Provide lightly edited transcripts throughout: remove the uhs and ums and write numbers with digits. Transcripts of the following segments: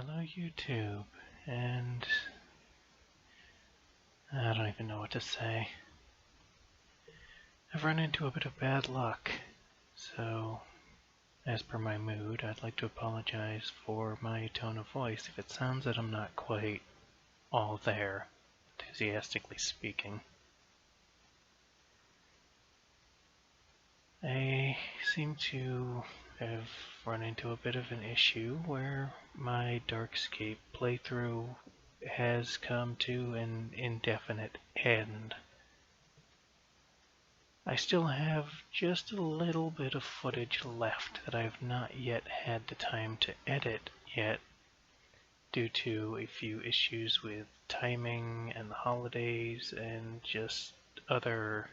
Hello YouTube, and I don't even know what to say. I've run into a bit of bad luck, so as per my mood, I'd like to apologize for my tone of voice if it sounds that I'm not quite all there, enthusiastically speaking. I seem to have run into a bit of an issue where my Darkscape playthrough has come to an indefinite end. I still have just a little bit of footage left that I've not yet had the time to edit yet, due to a few issues with timing and the holidays and just other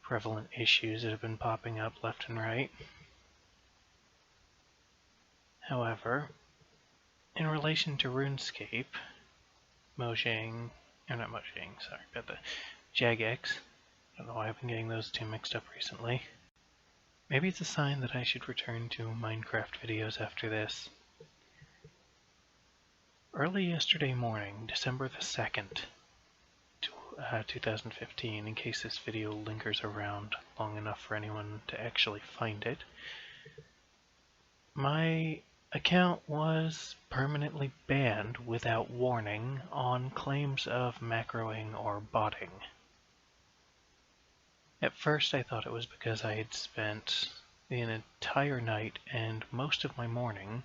prevalent issues that have been popping up left and right. However, in relation to RuneScape, Jagex, I don't know why I've been getting those two mixed up recently. Maybe it's a sign that I should return to Minecraft videos after this. Early yesterday morning, December the 2nd, 2015, in case this video lingers around long enough for anyone to actually find it, my account was permanently banned without warning on claims of macroing or botting. At first I thought it was because I had spent the entire night and most of my morning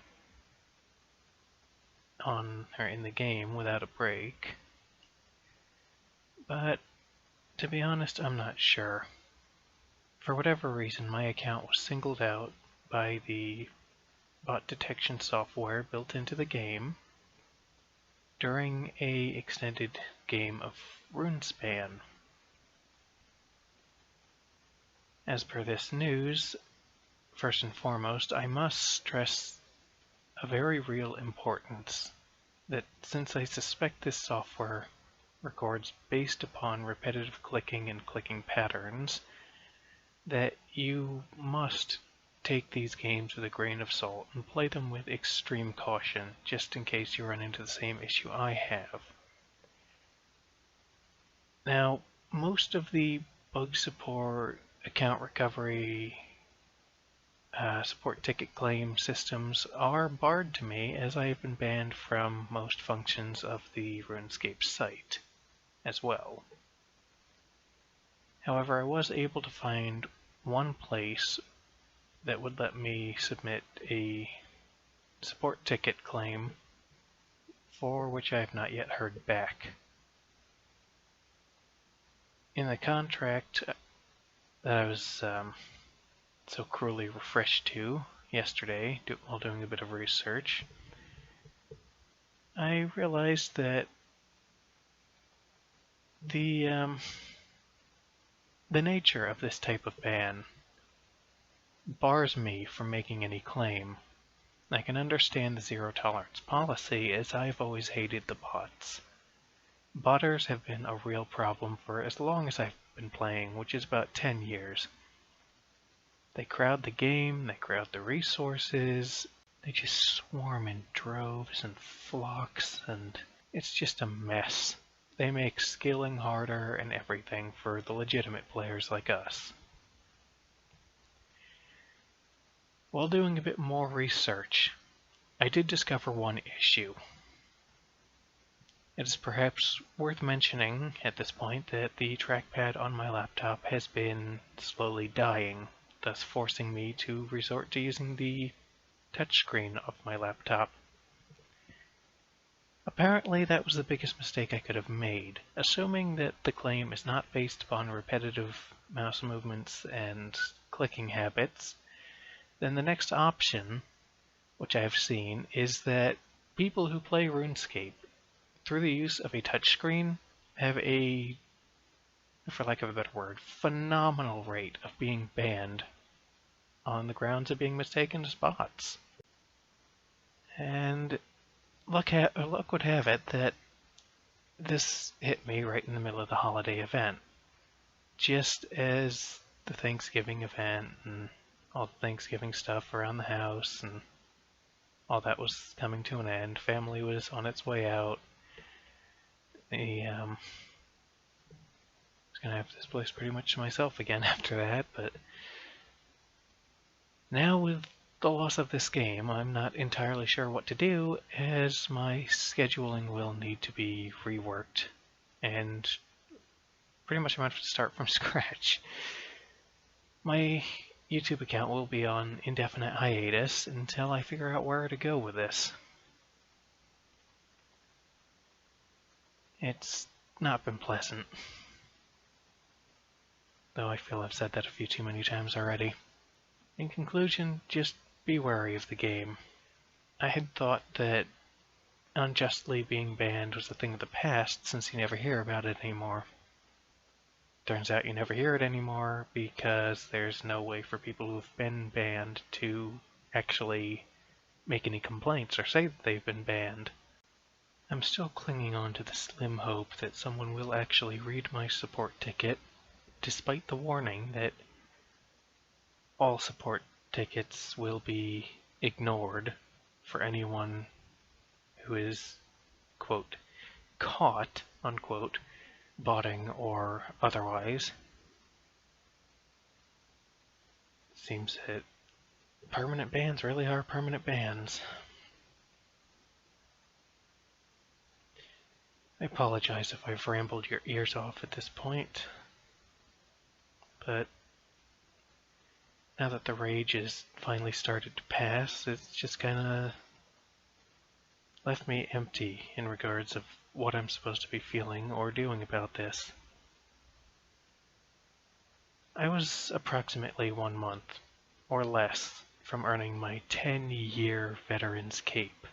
in the game without a break, but to be honest, I'm not sure. For whatever reason, my account was singled out by the bot detection software built into the game during an extended game of RuneSpan. As per this news, first and foremost, I must stress a very real importance that since I suspect this software records based upon repetitive clicking and clicking patterns, that you must take these games with a grain of salt and play them with extreme caution, just in case you run into the same issue I have. Now, most of the bug support, account recovery, support ticket claim systems are barred to me, as I have been banned from most functions of the RuneScape site as well. However, I was able to find one place that would let me submit a support ticket claim, for which I have not yet heard back. In the contract that I was so cruelly refreshed to yesterday while doing a bit of research, I realized that the nature of this type of ban bars me from making any claim. I can understand the zero tolerance policy, as I've always hated the bots. Botters have been a real problem for as long as I've been playing, which is about 10 years. They crowd the game, they crowd the resources, they just swarm in droves and flocks, and it's just a mess. They make scaling harder and everything for the legitimate players like us. While doing a bit more research, I did discover one issue. It is perhaps worth mentioning at this point that the trackpad on my laptop has been slowly dying, thus forcing me to resort to using the touchscreen of my laptop. Apparently that was the biggest mistake I could have made. Assuming that the claim is not based upon repetitive mouse movements and clicking habits, then the next option, which I've seen, is that people who play RuneScape through the use of a touchscreen have a, for lack of a better word, phenomenal rate of being banned on the grounds of being mistaken as bots. And luck would have it that this hit me right in the middle of the holiday event, just as the Thanksgiving event and all the Thanksgiving stuff around the house and all that was coming to an end. Family was on its way out. I was gonna have this place pretty much to myself again after that, but now with the loss of this game, I'm not entirely sure what to do, as my scheduling will need to be reworked, and pretty much I'm going to have to start from scratch. My YouTube account will be on indefinite hiatus until I figure out where to go with this. It's not been pleasant, though I feel I've said that a few too many times already. In conclusion, just be wary of the game. I had thought that unjustly being banned was a thing of the past, since you never hear about it anymore. Turns out you never hear it anymore because there's no way for people who've been banned to actually make any complaints or say that they've been banned. I'm still clinging on to the slim hope that someone will actually read my support ticket, despite the warning that all support tickets will be ignored for anyone who is, quote, caught, unquote, botting or otherwise. It seems that permanent bans really are permanent bans. I apologize if I've rambled your ears off at this point, but now that the rage has finally started to pass, it's just kinda left me empty in regards of what I'm supposed to be feeling or doing about this. I was approximately 1 month, or less, from earning my 10-year veteran's cape.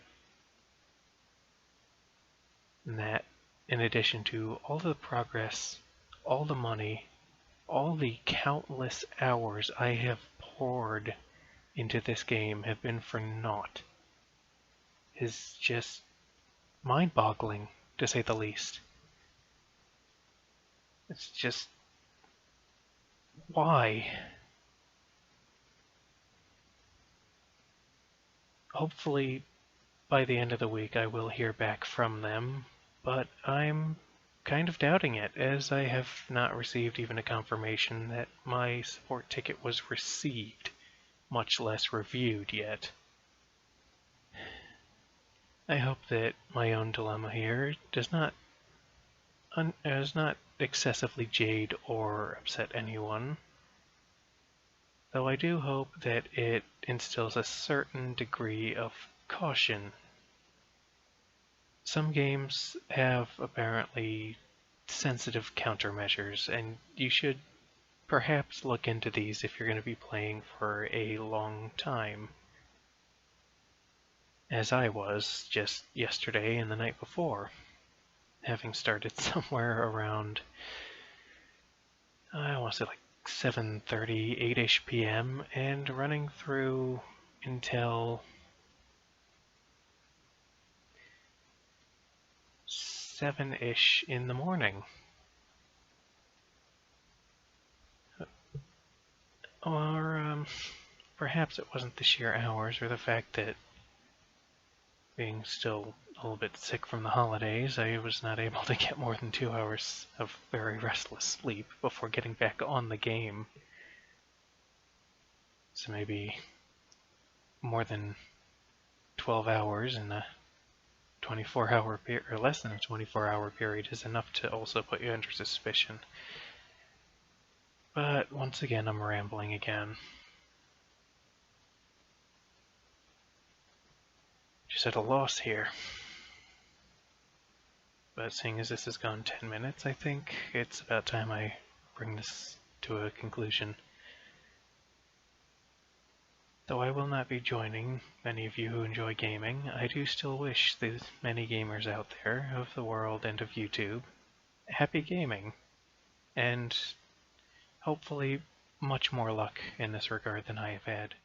And that, in addition to all the progress, all the money, all the countless hours I have poured into this game have been for naught, is just mind-boggling, to say the least. It's just... why? Hopefully, by the end of the week I will hear back from them, but I'm kind of doubting it, as I have not received even a confirmation that my support ticket was received, much less reviewed yet. I hope that my own dilemma here does not excessively jade or upset anyone, though I do hope that it instills a certain degree of caution. Some games have apparently sensitive countermeasures, and you should perhaps look into these if you're going to be playing for a long time, as I was just yesterday and the night before, having started somewhere around, I want to say like 7:30, 8-ish p.m. and running through until 7-ish in the morning. Or perhaps it wasn't the sheer hours or the fact that being still a little bit sick from the holidays, I was not able to get more than 2 hours of very restless sleep before getting back on the game. So maybe more than 12 hours in a 24-hour period, or less than a 24-hour period, is enough to also put you under suspicion. But once again, I'm rambling again. Just at a loss here. But seeing as this has gone 10 minutes, I think it's about time I bring this to a conclusion. Though I will not be joining many of you who enjoy gaming, I do still wish the many gamers out there of the world and of YouTube happy gaming, and hopefully much more luck in this regard than I have had.